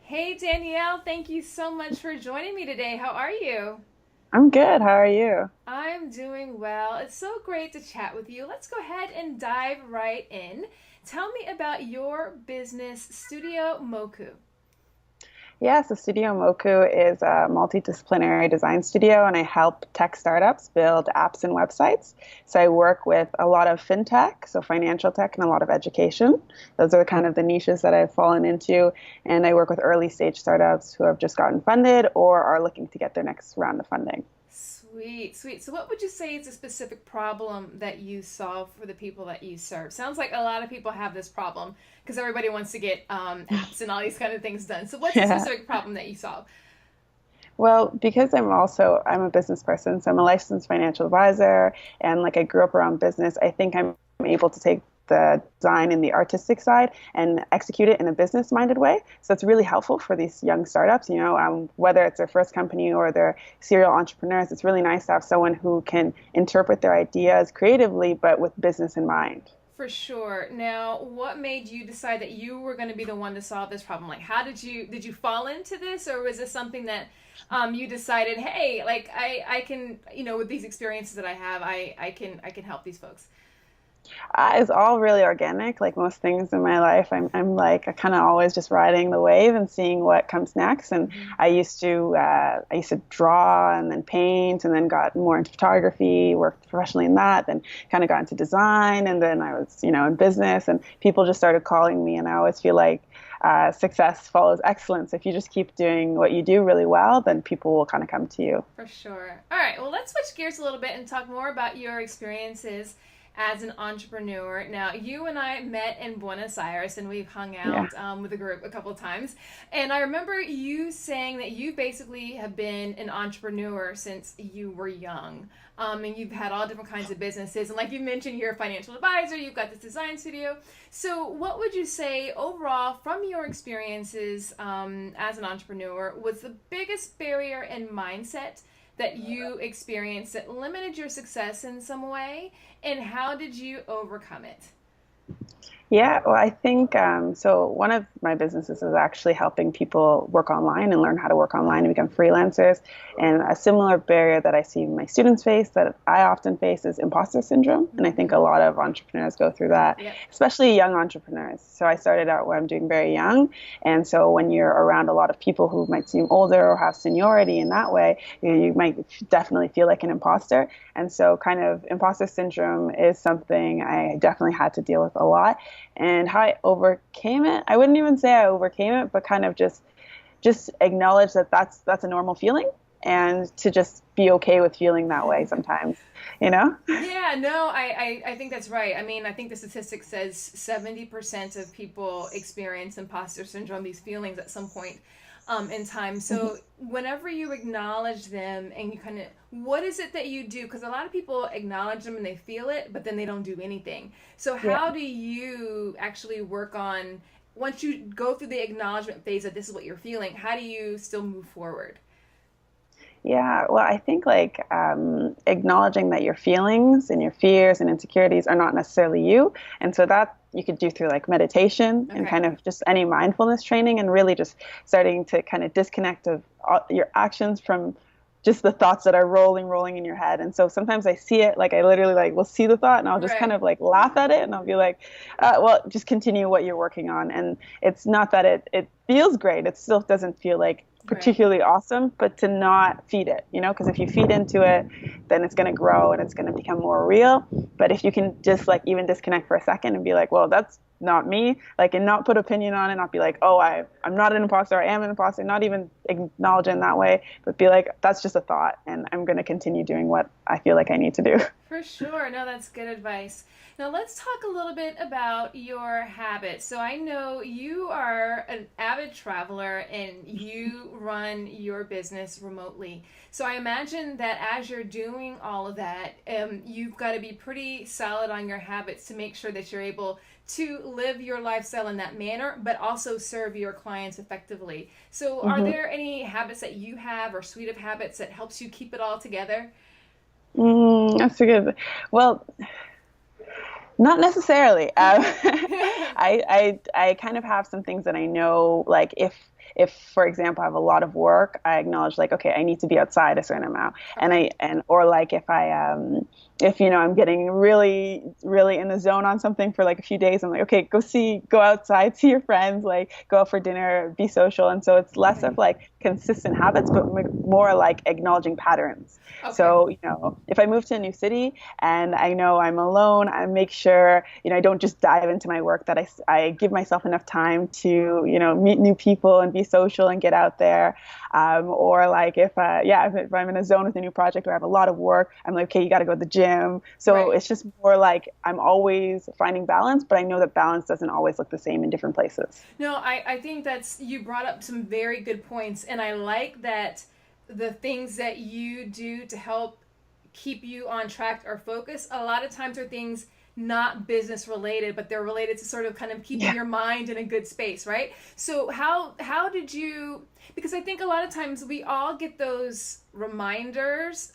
Hey Danielle, thank you so much for joining me today. How are you? I'm good. How are you? I'm doing well. It's so great to chat with you. Let's go ahead and dive right in. Tell me about your business, Studio Moku. Yeah, so Studio Moku is a multidisciplinary design studio, and I help tech startups build apps and websites. So I work with a lot of fintech, so financial tech, and a lot of education. Those are kind of the niches that I've fallen into. And I work with early stage startups who have just gotten funded or are looking to get their next round of funding. Sweet, sweet. So, what would you say is a specific problem that you solve for the people that you serve? Sounds like a lot of people have this problem because everybody wants to get apps and all these kind of things done. So, what's the Yeah. specific problem that you solve? Well, because I'm a business person, so I'm a licensed financial advisor, and like I grew up around business, I think I'm able to take the design and the artistic side and execute it in a business minded way. So it's really helpful for these young startups, whether it's their first company or they're serial entrepreneurs. It's really nice to have someone who can interpret their ideas creatively, but with business in mind. For sure. Now, what made you decide that you were going to be the one to solve this problem? Like, how did you fall into this, or was this something that you decided, hey, like I can, with these experiences that I have, I can help these folks. It's all really organic. Like most things in my life, I'm like kind of always just riding the wave and seeing what comes next. And Mm-hmm. I used to draw and then paint and then got more into photography, worked professionally in that, then kind of got into design, and then I was in business, and people just started calling me. And I always feel like success follows excellence. If you just keep doing what you do really well, then people will kind of come to you. For sure. All right. Well, let's switch gears a little bit and talk more about your experiences as an entrepreneur. Now, you and I met in Buenos Aires and we've hung Yeah. out with a group a couple of times. And I remember you saying that you basically have been an entrepreneur since you were young. And you've had all different kinds of businesses. And like you mentioned, you're a financial advisor, you've got this design studio. So, what would you say overall from your experiences as an entrepreneur was the biggest barrier in mindset that you experienced that limited your success in some way, and how did you overcome it? Yeah, well, I think so. One of my businesses is actually helping people work online and learn how to work online and become freelancers. And a similar barrier that I see my students face, that I often face, is imposter syndrome. And I think a Mm-hmm. lot of entrepreneurs go through that, Yep. especially young entrepreneurs. So I started out when I'm doing very young. And so when you're around a lot of people who might seem older or have seniority in that way, you might definitely feel like an imposter. And so kind of imposter syndrome is something I definitely had to deal with a lot. And how I overcame it, I wouldn't even say I overcame it, but kind of just acknowledge that that's a normal feeling, and to just be okay with feeling that way sometimes, you know? Yeah, no, I think that's right. I mean, I think the statistic says 70% of people experience imposter syndrome, these feelings at some point in time. So, whenever you acknowledge them and you kind of, what is it that you do? Because a lot of people acknowledge them and they feel it, but then they don't do anything. So, Yeah. how do you actually work on, once you go through the acknowledgement phase that this is what you're feeling, how do you still move forward? Yeah, well, I think like acknowledging that your feelings and your fears and insecurities are not necessarily you. And so that you could do through like meditation and Okay. kind of just any mindfulness training, and really just starting to kind of disconnect of all your actions from just the thoughts that are rolling in your head. And so sometimes I see it, like I literally like will see the thought and I'll just kind Right. of like laugh at it, and I'll be like, well, just continue what you're working on. And it's not that it feels great. It still doesn't feel like Right. particularly awesome, but to not feed it, because if you feed into it, then it's going to grow and it's going to become more real. But if you can just like even disconnect for a second and be like, well, that's not me, like, and not put opinion on it, not be like, oh, I'm not an imposter, I am an imposter, not even acknowledge it in that way, but be like, that's just a thought, and I'm going to continue doing what I feel like I need to do. For sure. No, that's good advice. Now, let's talk a little bit about your habits. So, I know you are an avid traveler and you run your business remotely. So, I imagine that as you're doing all of that, you've got to be pretty solid on your habits to make sure that you're able to live your lifestyle in that manner, but also serve your clients effectively. So, are Hmm. there any habits that you have or suite of habits that helps you keep it all together? That's a good. Well, not necessarily. Okay. I kind of have some things that I know, like if if, for example, I have a lot of work, I acknowledge like, okay, I need to be outside a certain amount. And Okay. or like if, I'm getting really, really in the zone on something for like a few days, I'm like, okay, go outside, see your friends, like go out for dinner, be social. And so it's less Okay. of like consistent habits, but more like acknowledging patterns. Okay. So, if I move to a new city and I know I'm alone, I make sure, I don't just dive into my work, that I give myself enough time to, meet new people and be social and get out there. Or like if I'm in a zone with a new project where I have a lot of work, I'm like, okay, you got to go to the gym. So Right. it's just more like I'm always finding balance, but I know that balance doesn't always look the same in different places. No, I think you brought up some very good points, and I like that the things that you do to help keep you on track or focus a lot of times are things not business related, but they're related to sort of kind of keeping Yeah. your mind in a good space, right? So how did you, because I think a lot of times we all get those reminders,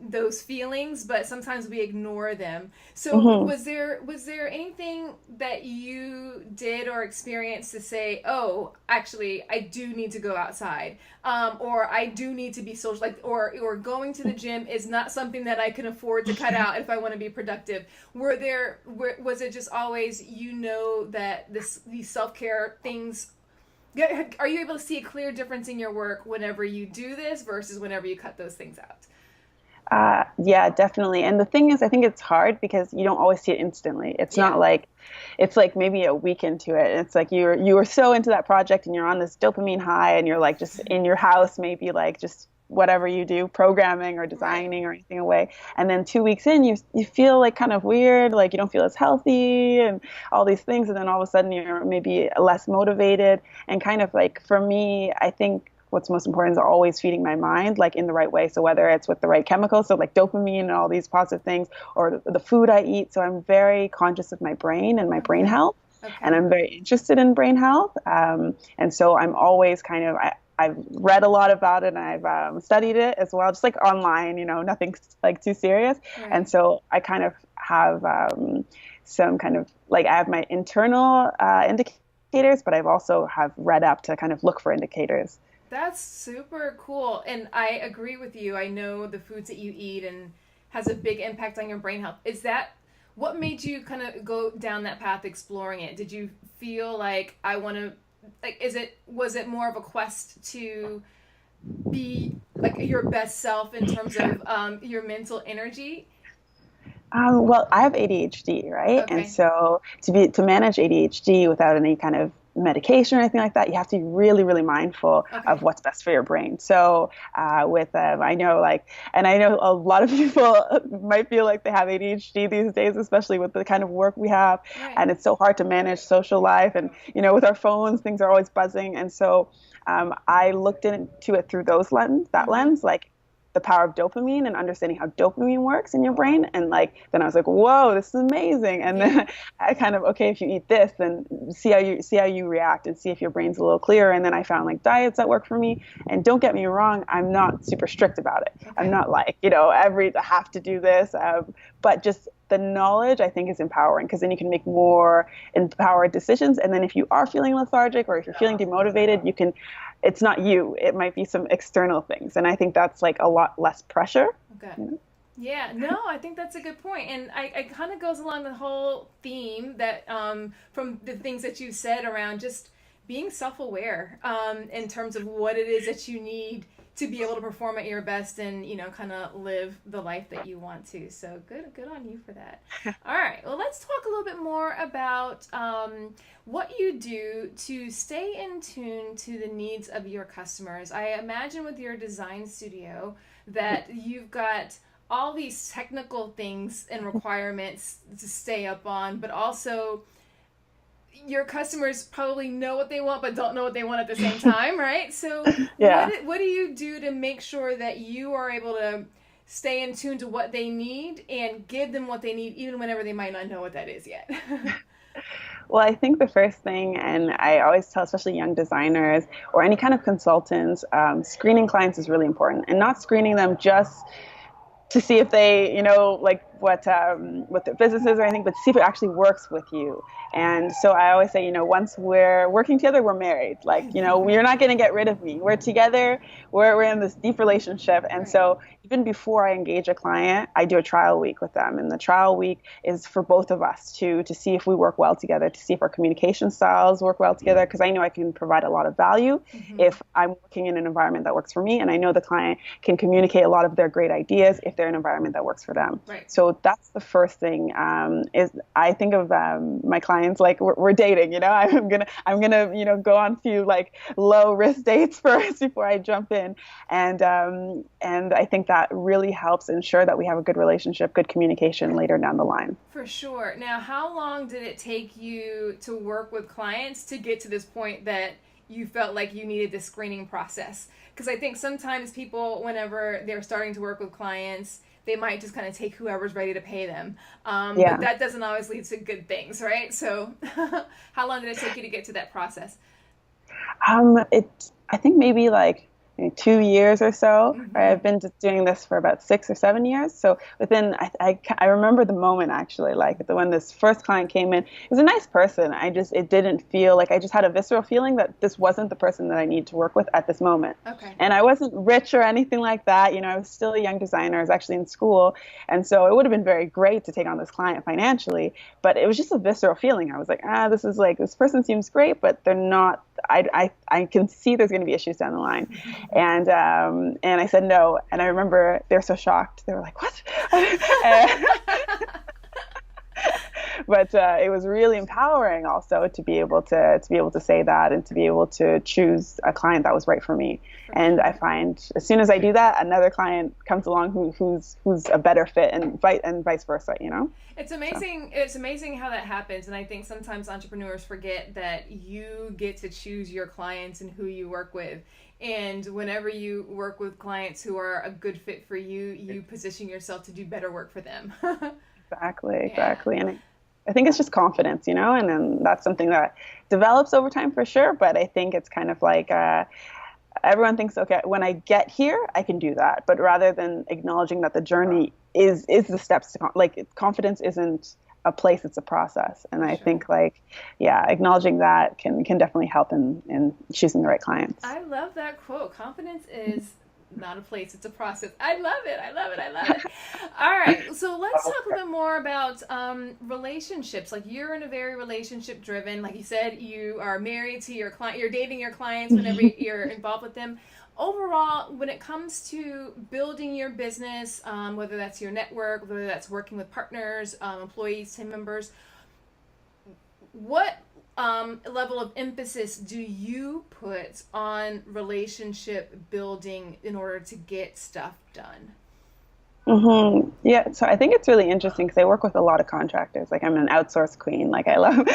those feelings, but sometimes we ignore them. So Hmm. was there anything that you did or experienced to say, oh, actually, I do need to go outside, or I do need to be social, like, or going to the gym is not something that I can afford to cut out if I want to be productive. Was it just always, that these self-care things, are you able to see a clear difference in your work whenever you do this versus whenever you cut those things out? Yeah, definitely. And the thing is, I think it's hard because you don't always see it instantly. It's Yeah. not like it's like maybe a week into it. It's like you were so into that project and you're on this dopamine high and you're like just in your house, maybe like just whatever you do, programming or Right. designing or anything away. And then 2 weeks in, you feel like kind of weird, like you don't feel as healthy and all these things. And then all of a sudden you're maybe less motivated. And kind of like for me, I think what's most important is always feeding my mind like in the right way. So whether it's with the right chemicals, so like dopamine and all these positive things, or the food I eat. So I'm very conscious of my brain and my brain Okay. health, and Okay. I'm very interested in brain health. And so I'm always I've read a lot about it and I've studied it as well, just like online, nothing like too serious. And Right. so I kind of have some kind of like I have my internal indicators, but I've also have read up to kind of look for indicators. That's super cool. And I agree with you. I know the foods that you eat and has a big impact on your brain health. Is that what made you kind of go down that path exploring it? Did you feel like I want to, like, was it more of a quest to be like your best self in terms of your mental energy? Well, I have ADHD, right? And Okay. so to manage ADHD without any kind of medication or anything like that, you have to be really, really mindful of Okay. what's best for your brain. So I know and I know a lot of people might feel like they have ADHD these days, especially with the kind of work we have, Right. and it's so hard to manage social life. And with our phones, things are always buzzing, and so I looked into it through that Mm-hmm. lens, like the power of dopamine and understanding how dopamine works in your brain. And like, then I was like, whoa, this is amazing. And Yeah. then I kind of, okay, if you eat this, then see how you react and see if your brain's a little clearer. And then I found like diets that work for me. And don't get me wrong, I'm not super strict about it. I'm Okay. not like, I have to do this. But just the knowledge I think is empowering, because then you can make more empowered decisions. And then if you are feeling lethargic or if you're feeling demotivated, it's not you, it might be some external things. And I think that's like a lot less pressure. Okay. you know? Yeah, no, I think that's a good point. And I kind of goes along the whole theme that from the things that you said around just being self-aware in terms of what it is that you need to be able to perform at your best and, kind of live the life that you want to. So good on you for that. All right, well, let's talk a little bit more about what you do to stay in tune to the needs of your customers. I imagine with your design studio that you've got all these technical things and requirements to stay up on, but also your customers probably know what they want but don't know what they want at the same time, right? So Yeah. what do you do to make sure that you are able to stay in tune to what they need and give them what they need even whenever they might not know what that is yet? Well, I think the first thing, and I always tell especially young designers or any kind of consultants, screening clients is really important, and not screening them just to see if they, like what the business is or anything, but see if it actually works with you. And so I always say, once we're working together, we're married. Like, you're not going to get rid of me. We're together. We're in this deep relationship. And Right. so even before I engage a client, I do a trial week with them. And the trial week is for both of us to see if we work well together, to see if our communication styles work well together. Because I know I can provide a lot of value if I'm working in an environment that works for me. And I know the client can communicate a lot of their great ideas if they're in an environment that works for them. Right. So that's the first thing. Is I think of my clients like we're dating. I'm gonna go on a few like low risk dates first before I jump in, and I think that really helps ensure that we have a good relationship, good communication later down the line. For sure. Now, how long did it take you to work with clients to get to this point that you felt like you needed this screening process? Because I think sometimes people, whenever they're starting to work with clients, they might just kind of take whoever's ready to pay them. But that doesn't always lead to good things, right? So how long did it take you to get to that process? I think maybe like 2 years or so. Right? I've been just doing this for about 6 or 7 years. So within, I remember the moment actually, like when this first client came in, he was a nice person. It didn't feel like, I just had a visceral feeling that this wasn't the person that I need to work with at this moment. Okay. And I wasn't rich or anything like that. I was still a young designer. I was actually in school. And so it would have been very great to take on this client financially, but it was just a visceral feeling. I was like, this person seems great, but they're not, I can see there's going to be issues down the line. And I said no. And I remember they were so shocked. They were like, what? But it was really empowering also to be able to say that and to be able to choose a client that was right for me. And I find as soon as I do that, another client comes along who's a better fit, and vice versa. It's amazing. So. It's amazing how that happens. And I think sometimes entrepreneurs forget that you get to choose your clients and who you work with. And whenever you work with clients who are a good fit for you, you position yourself to do better work for them. Exactly. And I think it's just confidence, and then that's something that develops over time for sure. But I think it's kind of like everyone thinks, okay, when I get here, I can do that. But rather than acknowledging that the journey is the steps to confidence isn't a place, it's a process. And I think acknowledging that can definitely help in choosing the right clients. I love that quote. Confidence is not a place, it's a process. I love it. All right, so let's talk a little bit more about relationships. Like, you're in a very relationship driven, like you said, you are married to your client, you're dating your clients whenever you're involved with them. Overall, when it comes to building your business, whether that's your network, whether that's working with partners, employees, team members, what level of emphasis do you put on relationship building in order to get stuff done? Mm-hmm. Yeah, so I think it's really interesting because I work with a lot of contractors. Like, I'm an outsource queen. Like, I love,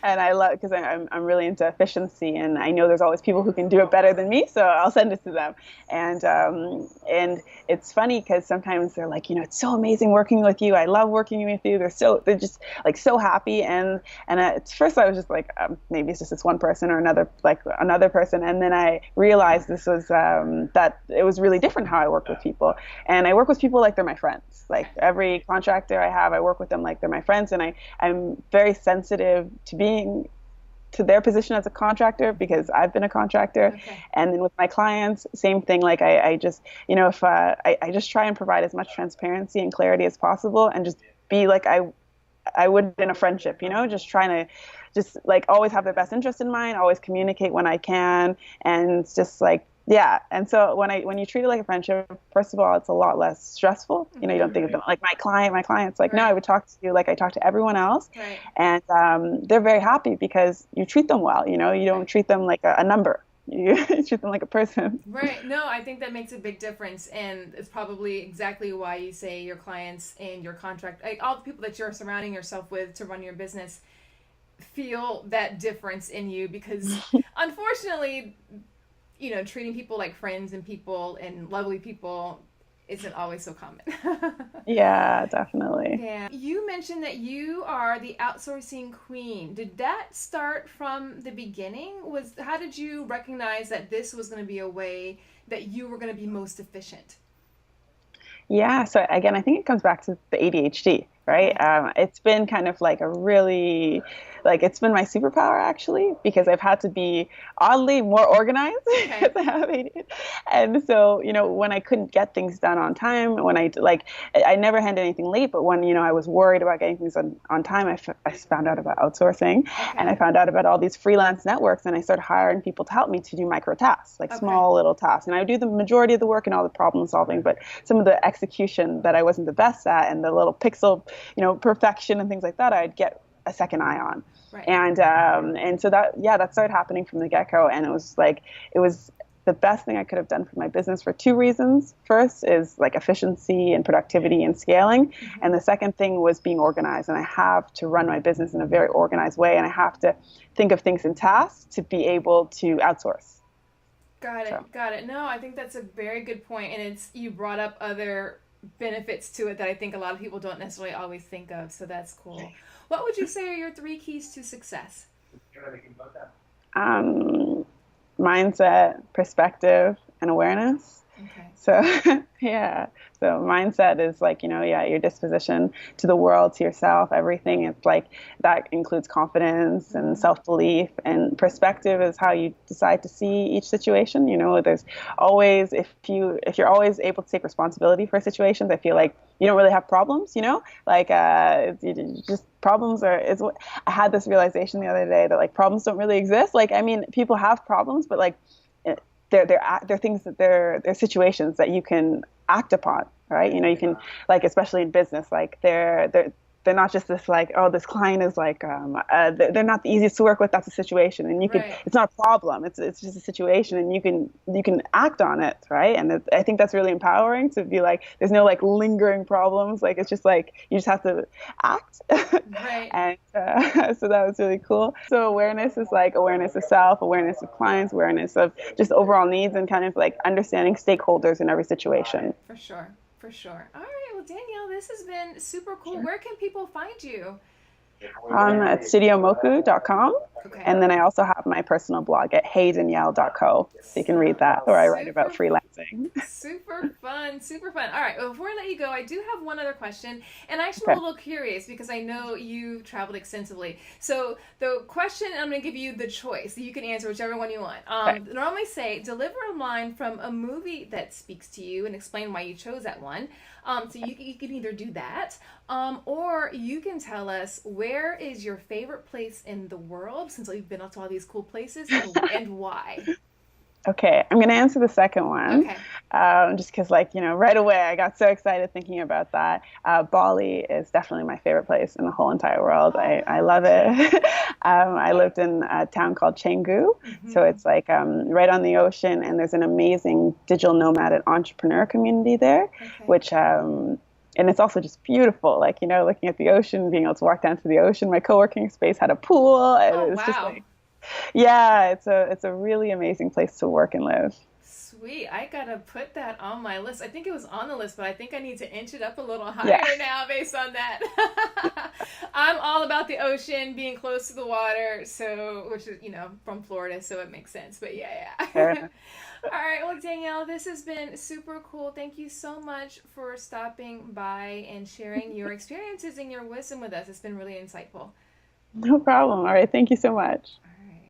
and I love because I'm really into efficiency, and I know there's always people who can do it better than me, so I'll send it to them. And it's funny because sometimes they're like, it's so amazing working with you. I love working with you. They're just like so happy. And at first I was just like, maybe it's just this one person or another person, and then I realized this was that it was really different how I work with people, and I work with people like they're my friends. Like, every contractor I have, I work with them like they're my friends, and I'm very sensitive to their position as a contractor because I've been a contractor. Okay. And then with my clients, same thing. Like, I just, if I just try and provide as much transparency and clarity as possible, and just be like I would in a friendship, just trying to just like always have their best interest in mind, always communicate when I can, and it's just like, yeah. And so when you treat it like a friendship, first of all, it's a lot less stressful. You don't think of them like my client's like, no, I would talk to you like I talk to everyone else. Right. And they're very happy because you treat them well. You don't treat them like a number. You treat them like a person. Right. No, I think that makes a big difference. And it's probably exactly why you say your clients and your contract, like all the people that you're surrounding yourself with to run your business, feel that difference in you, because unfortunately, treating people like friends and people and lovely people isn't always so common. Yeah, definitely. Yeah. You mentioned that you are the outsourcing queen. Did that start from the beginning? How did you recognize that this was going to be a way that you were going to be most efficient? Yeah, so again, I think it comes back to the ADHD, right? Okay. It's been kind of like a really, like it's been my superpower actually, because I've had to be oddly more organized because Okay. I have ADHD. And so, when I couldn't get things done on time, when I never handed anything late, but when, I was worried about getting things on time, I found out about outsourcing and I Okay. found out about all these freelance networks and I started hiring people to help me to do micro tasks, like Okay. small little tasks. And I would do the majority of the work and all the problem solving, but some of the execution that I wasn't the best at and the little pixel, perfection and things like that, I'd get a second eye on. Right. And so that started happening from the get-go. And it was the best thing I could have done for my business for two reasons. First is like efficiency and productivity and scaling. Hmm. And the second thing was being organized. And I have to run my business in a very organized way. And I have to think of things in tasks to be able to outsource. Got So it. Got it. No, I think that's a very good point, and it's you brought up other benefits to it that I think a lot of people don't necessarily always think of. So that's cool. What would you say are your three keys to success? um, mindset, perspective, and awareness. Okay. So yeah. So mindset is like, yeah, your disposition to the world, to yourself, everything. It's like that includes confidence and Hmm. self-belief, and perspective is how you decide to see each situation. There's always, if you're always able to take responsibility for situations, I feel like you don't really have problems, like just problems are is what I had this realization the other day that like problems don't really exist. Like, I mean, people have problems, but like they're things that they're situations that you can act upon, right? You can, like, especially in business, like they're not just this like, oh, this client is like they're not the easiest to work with. That's a situation, and Right. it's not a problem. It's just a situation, and you can act on it, right? And I think that's really empowering to be like, there's no like lingering problems. Like, it's just like you just have to act. Right. And so that was really cool. So awareness is like awareness of self, awareness of clients, awareness of just overall needs, and kind of like understanding stakeholders in every situation. For sure. For sure. All right. Well, Danielle, this has been super cool. Sure. Where can people find you? At studiomoku.com. Okay. And then I also have my personal blog at heydanielle.co. So you can read that, where I write about Super freelancing. Super fun, super fun. All right, well, before I let you go, I do have one other question, and I actually am Okay. a little curious because I know you've traveled extensively. So the question, I'm going to give you the choice. You can answer whichever one you want. Okay. Normally say, deliver a line from a movie that speaks to you and explain why you chose that one. So you can either do that, or you can tell us where is your favorite place in the world, since you've been to all these cool places, and why. Okay, I'm going to answer the second one, Okay. just because, like, right away I got so excited thinking about that. Bali is definitely my favorite place in the whole entire world. I love it. I lived in a town called Canggu, so Hmm. it's like right on the ocean, and there's an amazing digital nomad and entrepreneur community there, Okay. which and it's also just beautiful. Like, looking at the ocean, being able to walk down to the ocean. My co-working space had a pool, and Oh, it's just wow. like, yeah, it's a really amazing place to work and live. Sweet. I gotta put that on my list. I think it was on the list, but I think I need to inch it up a little Yeah. higher now based on that. I'm all about the ocean, being close to the water, so which is, from Florida, so it makes sense. But yeah, Fair yeah. enough. All right, well, Danielle, this has been super cool. Thank you so much for stopping by and sharing your experiences and your wisdom with us. It's been really insightful. No problem. All right. Thank you so much.